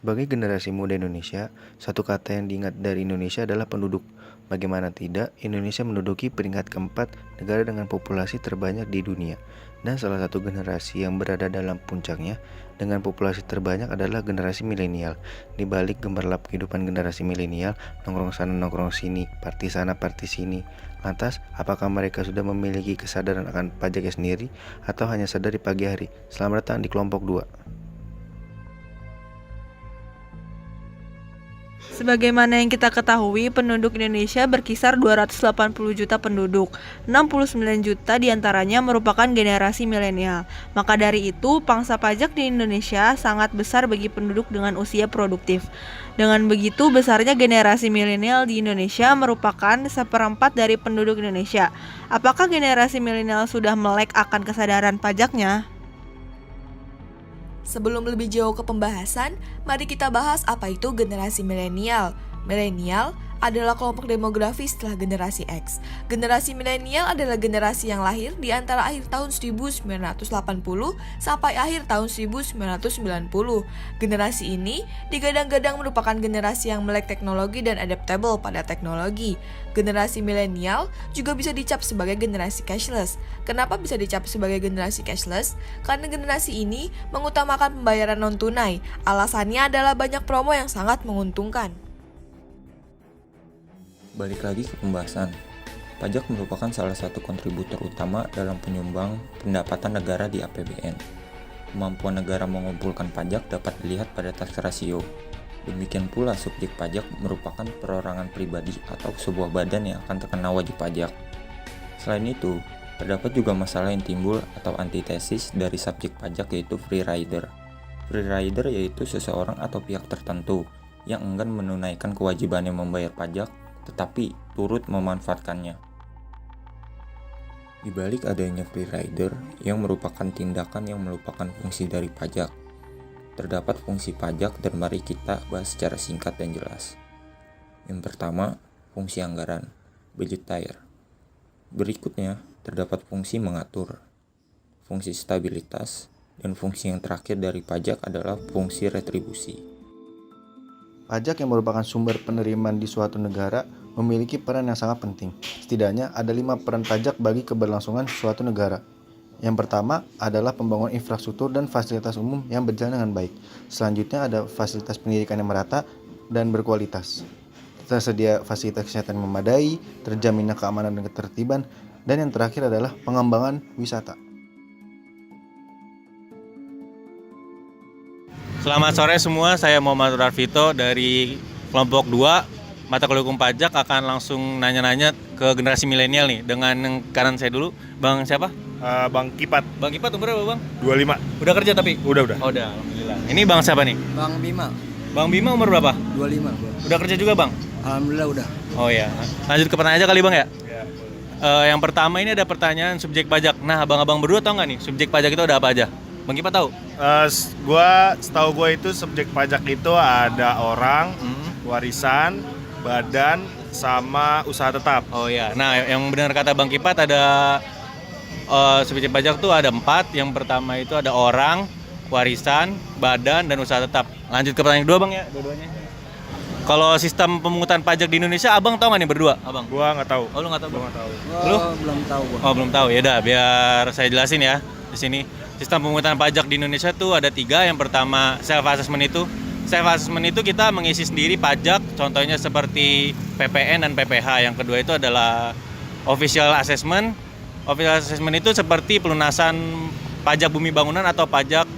Sebagai generasi muda Indonesia, satu kata yang diingat dari Indonesia adalah penduduk. Bagaimana tidak, Indonesia menduduki peringkat keempat negara dengan populasi terbanyak di dunia. Dan salah satu generasi yang berada dalam puncaknya dengan populasi terbanyak adalah generasi milenial. Di balik gemerlap kehidupan generasi milenial, nongkrong sana nongkrong sini, party sana party sini. Lantas, apakah mereka sudah memiliki kesadaran akan pajaknya sendiri atau hanya sadar di pagi hari? Selamat datang di kelompok 2. Sebagaimana yang kita ketahui, penduduk Indonesia berkisar 280 juta penduduk. 69 juta diantaranya merupakan generasi milenial. Maka dari itu, pangsa pajak di Indonesia sangat besar bagi penduduk dengan usia produktif. Dengan begitu, besarnya generasi milenial di Indonesia merupakan seperempat dari penduduk Indonesia. Apakah generasi milenial sudah melek akan kesadaran pajaknya? Sebelum lebih jauh ke pembahasan, mari kita bahas apa itu generasi milenial. Milenial adalah kelompok demografi setelah generasi X. Generasi milenial adalah generasi yang lahir di antara akhir tahun 1980 sampai akhir tahun 1990. Generasi ini digadang-gadang merupakan generasi yang melek teknologi dan adaptable pada teknologi. Generasi milenial juga bisa dicap sebagai generasi cashless. Kenapa bisa dicap sebagai generasi cashless? Karena generasi ini mengutamakan pembayaran non-tunai. Alasannya adalah banyak promo yang sangat menguntungkan. Balik lagi ke pembahasan. Pajak merupakan salah satu kontributor utama dalam penyumbang pendapatan negara di APBN. Kemampuan negara mengumpulkan pajak dapat dilihat pada tax ratio. Demikian pula subjek pajak merupakan perorangan pribadi atau sebuah badan yang akan terkena wajib pajak. Selain itu, terdapat juga masalah yang timbul atau antitesis dari subjek pajak yaitu free rider. Free rider yaitu seseorang atau pihak tertentu yang enggan menunaikan kewajibannya membayar pajak tetapi turut memanfaatkannya. Di balik adanya free rider yang merupakan tindakan yang melupakan fungsi dari pajak, terdapat fungsi pajak dan mari kita bahas secara singkat dan jelas. Yang pertama, fungsi anggaran, budgetier. Berikutnya, terdapat fungsi mengatur, fungsi stabilitas, dan fungsi yang terakhir dari pajak adalah fungsi retribusi. Pajak yang merupakan sumber penerimaan di suatu negara memiliki peran yang sangat penting. Setidaknya ada 5 peran pajak bagi keberlangsungan suatu negara. Yang pertama adalah pembangunan infrastruktur dan fasilitas umum yang berjalan dengan baik. Selanjutnya ada fasilitas pendidikan yang merata dan berkualitas. Tersedia fasilitas kesehatan yang memadai, terjaminnya keamanan dan ketertiban, dan yang terakhir adalah pengembangan wisata. Selamat sore semua, saya Muhammad Rafito dari kelompok 2. Mata kuliah hukum pajak akan langsung nanya-nanya ke generasi milenial nih. Dengan yang kanan saya dulu, Bang siapa? Bang Kipat. Bang Kipat umur berapa, Bang? 25. Udah kerja tapi? Udah. Oh, udah, alhamdulillah. Ini Bang siapa nih? Bang Bima, Bang Bima umur berapa? 25 gua. Udah kerja juga, Bang? Alhamdulillah udah. Oh ya. Lanjut ke pertanyaan aja kali, Bang ya? Ya. Yang pertama ini ada pertanyaan subjek pajak. Nah, abang-abang berdua tahu nggak nih subjek pajak itu ada apa aja? Bang Kipat tahu? Setahu gue itu subjek pajak itu ada orang, warisan, badan, sama usaha tetap. Oh ya. Nah, yang benar kata Bang Kipat ada subjek pajak tuh ada 4. Yang pertama itu ada orang, warisan, badan, dan usaha tetap. Lanjut ke pertanyaan kedua, Bang ya, dua-duanya. Kalau sistem pemungutan pajak di Indonesia, Abang tahu nggak nih berdua, Abang? Gua nggak tahu. Oh, lu nggak tahu? Gua nggak tahu. Lu? Belum tahu gua. Oh, belum tahu. Ya udah, biar saya jelasin ya di sini. Sistem pemungutan pajak di Indonesia tuh ada 3. Yang pertama self assessment itu. Self assessment itu kita mengisi sendiri pajak, contohnya seperti PPN dan PPH. Yang kedua itu adalah official assessment. Official assessment itu seperti pelunasan pajak bumi bangunan atau pajak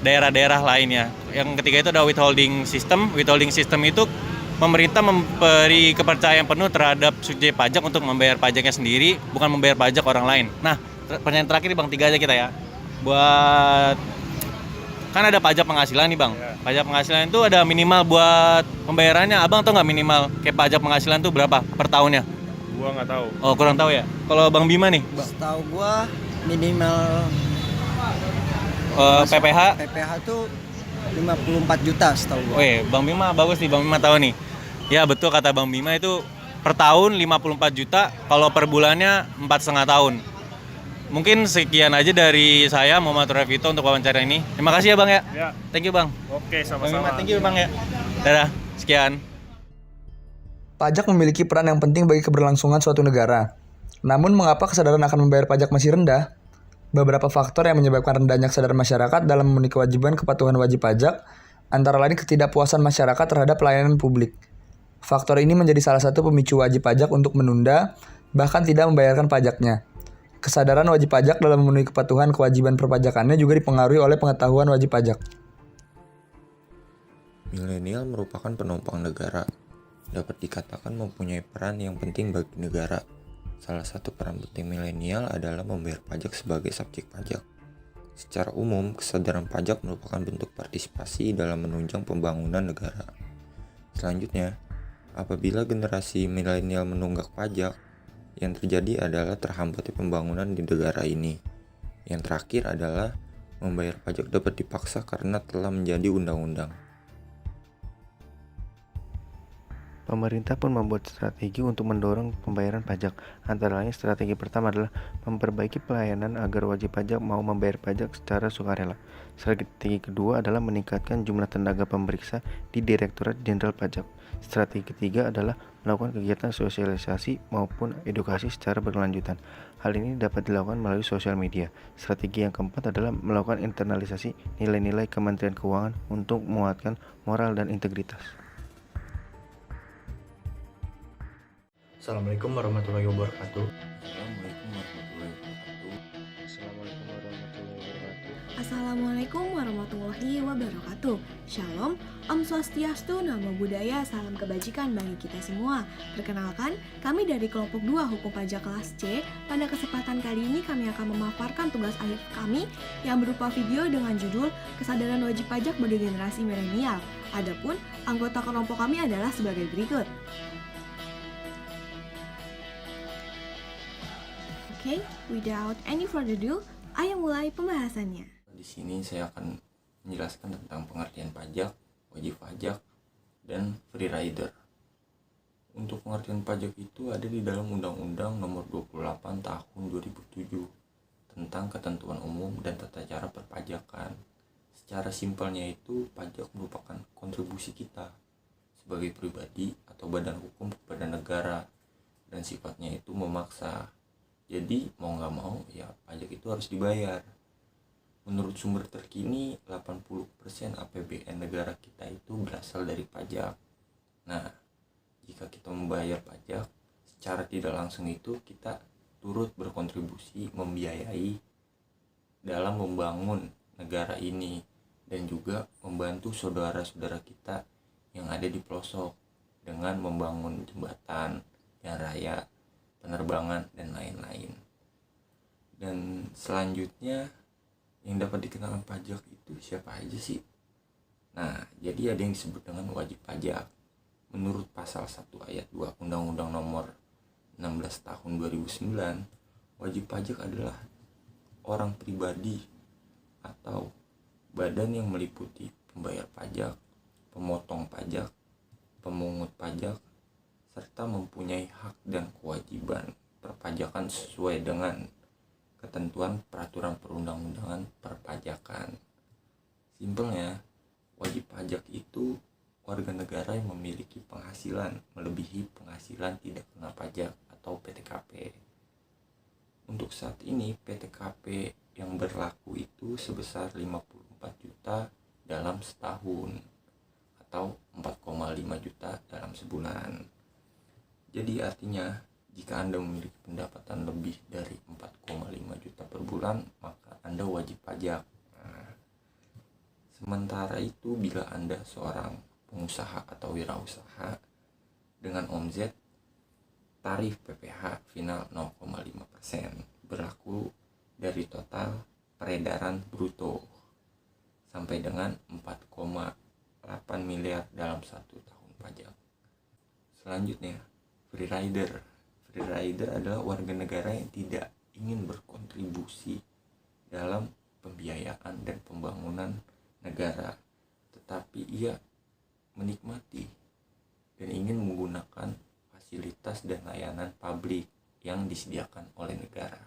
daerah-daerah lainnya. Yang ketiga itu ada withholding system. Withholding system itu pemerintah memberi kepercayaan penuh terhadap subjek pajak untuk membayar pajaknya sendiri, bukan membayar pajak orang lain. Nah, pertanyaan terakhir Bang, 3 aja kita ya. Buat kan ada pajak penghasilan nih, Bang. Pajak penghasilan itu ada minimal buat pembayarannya. Abang tahu nggak minimal kayak pajak penghasilan tuh berapa per tahunnya? Gua nggak tahu. Oh, kurang tahu ya. Kalau Bang Bima nih, Setahu gua minimal PPH. PPH tuh 54 juta setahu gua. Oh iya, Bang Bima bagus nih, Bang Bima tahu nih. Ya betul kata Bang Bima itu per tahun 54 juta, kalau per bulannya 4,5 tahun. Mungkin sekian aja dari saya, Muhammad Revito, untuk wawancara ini. Terima kasih ya Bang ya. Ya, Thank you Bang. oke, Bang sama-sama. Mimat, thank you Bang ya. Dadah, sekian. Pajak memiliki peran yang penting bagi keberlangsungan suatu negara. Namun, mengapa kesadaran akan membayar pajak masih rendah? Beberapa faktor yang menyebabkan rendahnya kesadaran masyarakat dalam memenuhi kewajiban kepatuhan wajib pajak, antara lain ketidakpuasan masyarakat terhadap pelayanan publik. Faktor ini menjadi salah satu pemicu wajib pajak untuk menunda, bahkan tidak membayarkan pajaknya. Kesadaran wajib pajak dalam memenuhi kepatuhan kewajiban perpajakannya juga dipengaruhi oleh pengetahuan wajib pajak. Milenial merupakan penumpang negara. Dapat dikatakan mempunyai peran yang penting bagi negara. Salah satu peran penting milenial adalah membayar pajak sebagai subjek pajak. Secara umum, kesadaran pajak merupakan bentuk partisipasi dalam menunjang pembangunan negara. Selanjutnya, apabila generasi milenial menunggak pajak, yang terjadi adalah terhambatnya pembangunan di negara ini. Yang terakhir adalah membayar pajak dapat dipaksa karena telah menjadi undang-undang. Pemerintah pun membuat strategi untuk mendorong pembayaran pajak. Antara lain strategi pertama adalah memperbaiki pelayanan agar wajib pajak mau membayar pajak secara sukarela. Strategi kedua adalah meningkatkan jumlah tenaga pemeriksa di Direktorat Jenderal Pajak. Strategi ketiga adalah melakukan kegiatan sosialisasi maupun edukasi secara berkelanjutan. Hal ini dapat dilakukan melalui sosial media. Strategi yang keempat adalah melakukan internalisasi nilai-nilai Kementerian Keuangan untuk menguatkan moral dan integritas. Assalamualaikum warahmatullahi wabarakatuh. Assalamualaikum warahmatullahi wabarakatuh. Assalamualaikum warahmatullahi wabarakatuh. Shalom, Om Swastiastu, Namo Buddhaya, salam kebajikan bagi kita semua. Perkenalkan, kami dari kelompok 2 Hukum Pajak kelas C. Pada kesempatan kali ini kami akan memaparkan tugas akhir kami yang berupa video dengan judul Kesadaran Wajib Pajak bagi Generasi Milenial. Adapun anggota kelompok kami adalah sebagai berikut. Oke, without any further ado, ayo mulai pembahasannya. Di sini saya akan menjelaskan tentang pengertian pajak, wajib pajak, dan free rider. Untuk pengertian pajak itu ada di dalam Undang-Undang Nomor 28 Tahun 2007 tentang ketentuan umum dan tata cara perpajakan. Secara simpelnya itu, pajak merupakan kontribusi kita sebagai pribadi atau badan hukum kepada negara, dan sifatnya itu memaksa. Jadi mau nggak mau ya pajak itu harus dibayar. Menurut sumber terkini, 80% APBN negara kita itu berasal dari pajak. Nah, jika kita membayar pajak, secara tidak langsung itu kita turut berkontribusi membiayai dalam membangun negara ini dan juga membantu saudara-saudara kita yang ada di pelosok dengan membangun jembatan, jalan raya, penerbangan, dan lain-lain. Dan selanjutnya yang dapat dikenakan pajak itu siapa aja sih? Nah, jadi ada yang disebut dengan wajib pajak. Menurut pasal 1 ayat 2 Undang-Undang Nomor 16 Tahun 2009, wajib pajak adalah orang pribadi atau badan yang meliputi pembayar pajak, pemotong pajak, pemungut pajak, serta mempunyai hak dan kewajiban perpajakan sesuai dengan ketentuan peraturan perundang-undangan perpajakan. Simpelnya, wajib pajak itu warga negara yang memiliki penghasilan melebihi penghasilan tidak kena pajak atau PTKP. Untuk saat ini PTKP yang berlaku itu sebesar 54 juta dalam setahun atau 4,5 juta dalam sebulan. Jadi artinya jika Anda memiliki pendapatan lebih dari 4,5 juta per bulan, maka Anda wajib pajak. Nah, sementara itu bila Anda seorang pengusaha atau wirausaha dengan omzet, tarif PPh final 0,5% berlaku dari total peredaran bruto sampai dengan 4,8 miliar dalam 1 tahun pajak. Selanjutnya, free rider. Free rider adalah warga negara yang tidak ingin berkontribusi dalam pembiayaan dan pembangunan negara, tetapi ia menikmati dan ingin menggunakan fasilitas dan layanan publik yang disediakan oleh negara.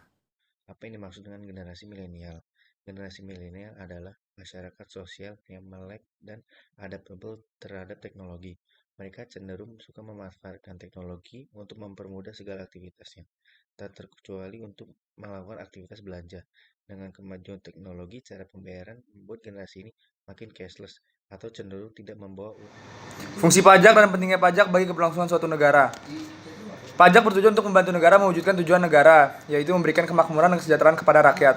Apa yang dimaksud dengan generasi milenial? Generasi milenial adalah masyarakat sosial yang melek dan adaptable terhadap teknologi. Mereka cenderung suka memanfaatkan teknologi untuk mempermudah segala aktivitasnya, tak terkecuali untuk melakukan aktivitas belanja. Dengan kemajuan teknologi, cara pembayaran membuat generasi ini makin cashless atau cenderung tidak membawa uang. Fungsi pajak dan pentingnya pajak bagi keberlangsungan suatu negara. Pajak bertujuan untuk membantu negara mewujudkan tujuan negara, yaitu memberikan kemakmuran dan kesejahteraan kepada rakyat.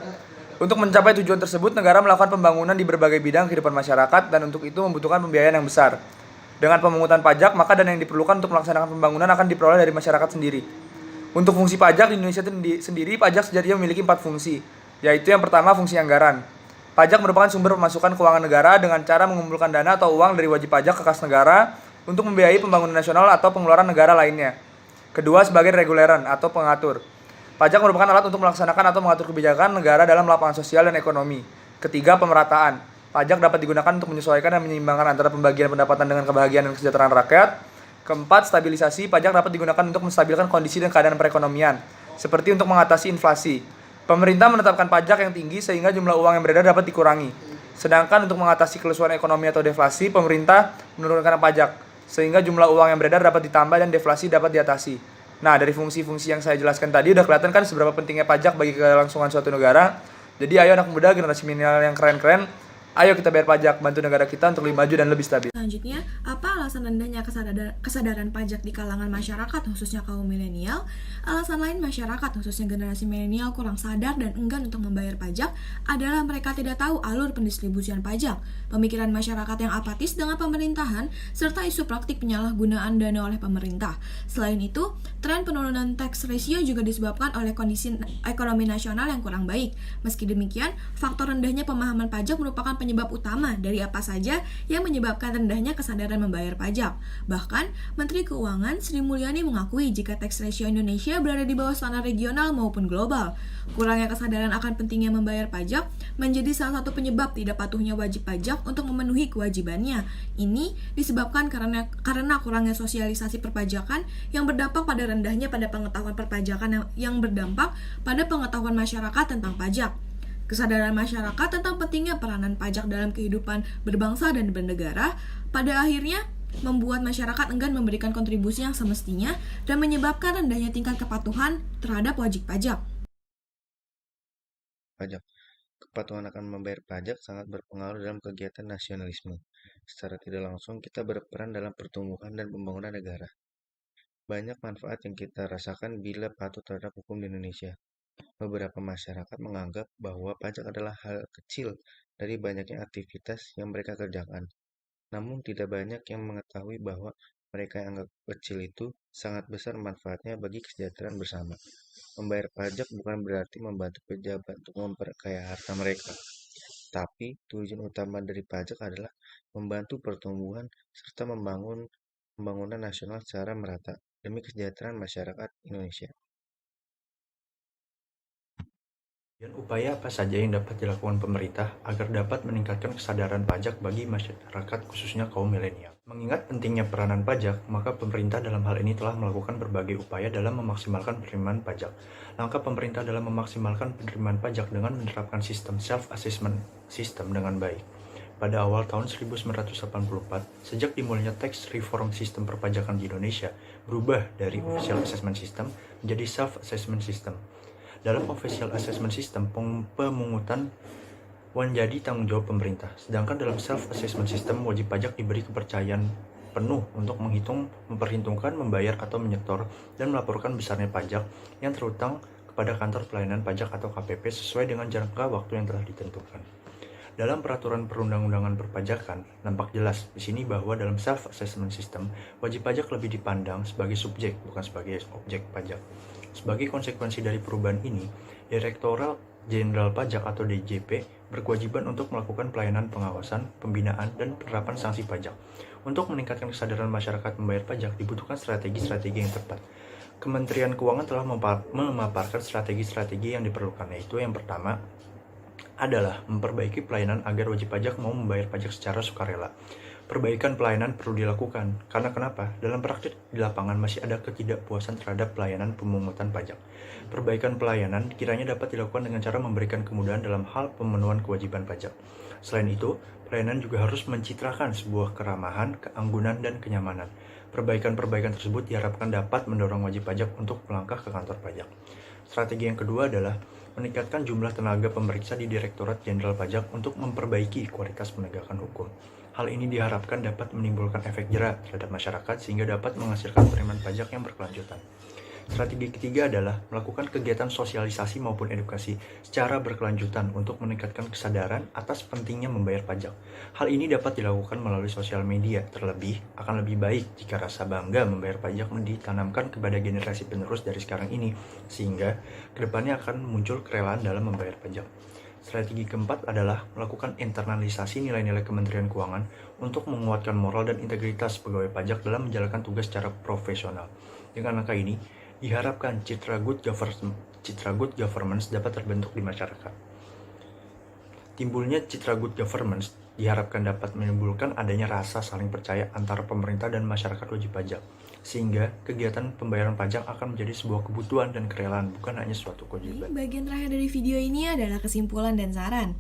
Untuk mencapai tujuan tersebut, negara melakukan pembangunan di berbagai bidang kehidupan masyarakat dan untuk itu membutuhkan pembiayaan yang besar. Dengan pemungutan pajak, maka dana yang diperlukan untuk melaksanakan pembangunan akan diperoleh dari masyarakat sendiri. Untuk fungsi pajak di Indonesia sendiri, pajak sejatinya memiliki 4 fungsi, yaitu yang pertama fungsi anggaran. Pajak merupakan sumber pemasukan keuangan negara dengan cara mengumpulkan dana atau uang dari wajib pajak ke kas negara untuk membiayai pembangunan nasional atau pengeluaran negara lainnya. Kedua, sebagai reguleran atau pengatur. Pajak merupakan alat untuk melaksanakan atau mengatur kebijakan negara dalam lapangan sosial dan ekonomi. Ketiga, pemerataan. Pajak dapat digunakan untuk menyesuaikan dan menyeimbangkan antara pembagian pendapatan dengan kebahagiaan dan kesejahteraan rakyat. Keempat, stabilisasi. Pajak dapat digunakan untuk menstabilkan kondisi dan keadaan perekonomian, seperti untuk mengatasi inflasi. Pemerintah menetapkan pajak yang tinggi sehingga jumlah uang yang beredar dapat dikurangi. Sedangkan untuk mengatasi kelusuan ekonomi atau deflasi, pemerintah menurunkan pajak sehingga jumlah uang yang beredar dapat ditambah dan deflasi dapat diatasi. Nah, dari fungsi-fungsi yang saya jelaskan tadi udah kelihatan kan seberapa pentingnya pajak bagi kelangsungan suatu negara. Jadi ayo anak muda generasi milenial yang keren-keren, ayo kita bayar pajak, bantu negara kita untuk lebih maju dan lebih stabil. Selanjutnya, apa alasan rendahnya kesadaran pajak di kalangan masyarakat khususnya kaum milenial? Alasan lain masyarakat khususnya generasi milenial kurang sadar dan enggan untuk membayar pajak adalah mereka tidak tahu alur pendistribusian pajak, pemikiran masyarakat yang apatis dengan pemerintahan, serta isu praktik penyalahgunaan dana oleh pemerintah. Selain itu, tren penurunan tax ratio juga disebabkan oleh kondisi ekonomi nasional yang kurang baik. Meski demikian, faktor rendahnya pemahaman pajak merupakan penyebab utama dari apa saja yang menyebabkan rendahnya kesadaran membayar pajak. Bahkan, Menteri Keuangan Sri Mulyani mengakui jika tax ratio Indonesia berada di bawah standar regional maupun global. Kurangnya kesadaran akan pentingnya membayar pajak menjadi salah satu penyebab tidak patuhnya wajib pajak untuk memenuhi kewajibannya. Ini disebabkan karena kurangnya sosialisasi perpajakan yang berdampak pada rendahnya pada pengetahuan perpajakan yang berdampak pada pengetahuan masyarakat tentang pajak. Kesadaran masyarakat tentang pentingnya peranan pajak dalam kehidupan berbangsa dan bernegara pada akhirnya membuat masyarakat enggan memberikan kontribusi yang semestinya dan menyebabkan rendahnya tingkat kepatuhan terhadap wajib pajak. Pajak. Kepatuhan akan membayar pajak sangat berpengaruh dalam kegiatan nasionalisme. Secara tidak langsung, kita berperan dalam pertumbuhan dan pembangunan negara. Banyak manfaat yang kita rasakan bila patuh terhadap hukum di Indonesia. Beberapa masyarakat menganggap bahwa pajak adalah hal kecil dari banyaknya aktivitas yang mereka kerjakan. Namun tidak banyak yang mengetahui bahwa mereka yang anggap kecil itu sangat besar manfaatnya bagi kesejahteraan bersama. Membayar pajak bukan berarti membantu pejabat untuk memperkaya harta mereka. Tapi tujuan utama dari pajak adalah membantu pertumbuhan serta pembangunan nasional secara merata demi kesejahteraan masyarakat Indonesia. Dan upaya apa saja yang dapat dilakukan pemerintah agar dapat meningkatkan kesadaran pajak bagi masyarakat khususnya kaum milenial. Mengingat pentingnya peranan pajak, maka pemerintah dalam hal ini telah melakukan berbagai upaya dalam memaksimalkan penerimaan pajak. Langkah pemerintah dalam memaksimalkan penerimaan pajak dengan menerapkan sistem self-assessment system dengan baik. Pada awal tahun 1984, sejak dimulainya tax reform sistem perpajakan di Indonesia, berubah dari official assessment system menjadi self-assessment system. Dalam official assessment system, pemungutan menjadi tanggung jawab pemerintah. Sedangkan dalam self-assessment system, wajib pajak diberi kepercayaan penuh untuk memperhitungkan, membayar atau menyetor, dan melaporkan besarnya pajak yang terutang kepada kantor pelayanan pajak atau KPP sesuai dengan jangka waktu yang telah ditentukan. Dalam peraturan perundang-undangan perpajakan, nampak jelas di sini bahwa dalam self-assessment system, wajib pajak lebih dipandang sebagai subjek, bukan sebagai objek pajak. Sebagai konsekuensi dari perubahan ini, Direktorat Jenderal Pajak atau DJP berkewajiban untuk melakukan pelayanan pengawasan, pembinaan, dan penerapan sanksi pajak. Untuk meningkatkan kesadaran masyarakat membayar pajak, dibutuhkan strategi-strategi yang tepat. Kementerian Keuangan telah memaparkan strategi-strategi yang diperlukan, yaitu yang pertama adalah memperbaiki pelayanan agar wajib pajak mau membayar pajak secara sukarela. Perbaikan pelayanan perlu dilakukan, karena kenapa? Dalam praktik di lapangan masih ada ketidakpuasan terhadap pelayanan pemungutan pajak. Perbaikan pelayanan kiranya dapat dilakukan dengan cara memberikan kemudahan dalam hal pemenuhan kewajiban pajak. Selain itu, pelayanan juga harus mencitrakan sebuah keramahan, keanggunan, dan kenyamanan. Perbaikan-perbaikan tersebut diharapkan dapat mendorong wajib pajak untuk melangkah ke kantor pajak. Strategi yang kedua adalah meningkatkan jumlah tenaga pemeriksa di Direktorat Jenderal Pajak untuk memperbaiki kualitas penegakan hukum. Hal ini diharapkan dapat menimbulkan efek jera terhadap masyarakat sehingga dapat menghasilkan penerimaan pajak yang berkelanjutan. Strategi ketiga adalah melakukan kegiatan sosialisasi maupun edukasi secara berkelanjutan untuk meningkatkan kesadaran atas pentingnya membayar pajak. Hal ini dapat dilakukan melalui sosial media, terlebih akan lebih baik jika rasa bangga membayar pajak ditanamkan kepada generasi penerus dari sekarang ini, sehingga kedepannya akan muncul kerelaan dalam membayar pajak. Strategi keempat adalah melakukan internalisasi nilai-nilai Kementerian Keuangan untuk menguatkan moral dan integritas pegawai pajak dalam menjalankan tugas secara profesional. Dengan langkah ini, diharapkan citra good governance dapat terbentuk di masyarakat. Timbulnya citra good governance diharapkan dapat menimbulkan adanya rasa saling percaya antara pemerintah dan masyarakat wajib pajak, sehingga kegiatan pembayaran pajak akan menjadi sebuah kebutuhan dan kerelaan, bukan hanya suatu kewajiban. Bagian terakhir dari video ini adalah kesimpulan dan saran.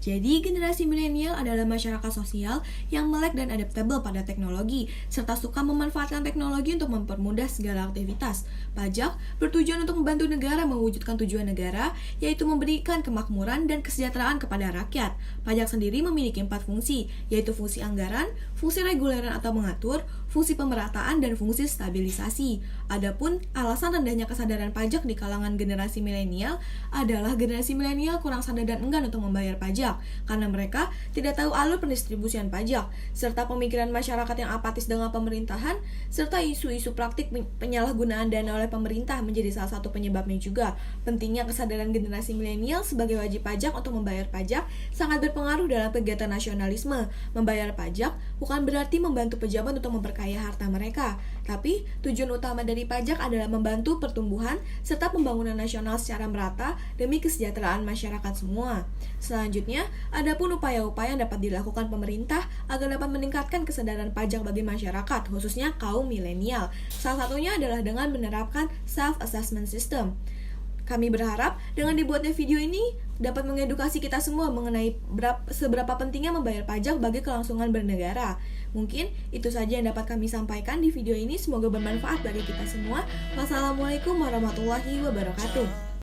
Jadi, generasi milenial adalah masyarakat sosial yang melek dan adaptable pada teknologi, serta suka memanfaatkan teknologi untuk mempermudah segala aktivitas. Pajak bertujuan untuk membantu negara mewujudkan tujuan negara, yaitu memberikan kemakmuran dan kesejahteraan kepada rakyat. Pajak sendiri memiliki 4 fungsi, yaitu fungsi anggaran, fungsi reguleran atau mengatur, fungsi pemerataan, dan fungsi stabilisasi. Adapun alasan rendahnya kesadaran pajak di kalangan generasi milenial adalah generasi milenial kurang sadar dan enggan untuk membayar pajak, karena mereka tidak tahu alur pendistribusian pajak, serta pemikiran masyarakat yang apatis dengan pemerintahan, serta isu-isu praktik penyalahgunaan dana oleh pemerintah menjadi salah satu penyebabnya juga. Pentingnya kesadaran generasi milenial sebagai wajib pajak untuk membayar pajak sangat berpengaruh dalam kegiatan nasionalisme. Membayar pajak bukan berarti membantu pejabat untuk memperkaya harta mereka, tapi tujuan utama dari pajak adalah membantu pertumbuhan serta pembangunan nasional secara merata demi kesejahteraan masyarakat semua. Selanjutnya, adapun upaya-upaya yang dapat dilakukan pemerintah agar dapat meningkatkan kesadaran pajak bagi masyarakat, khususnya kaum milenial. Salah satunya adalah dengan menerapkan self-assessment system. Kami berharap dengan dibuatnya video ini dapat mengedukasi kita semua mengenai seberapa pentingnya membayar pajak bagi kelangsungan bernegara. Mungkin itu saja yang dapat kami sampaikan di video ini. Semoga bermanfaat bagi kita semua. Wassalamualaikum warahmatullahi wabarakatuh.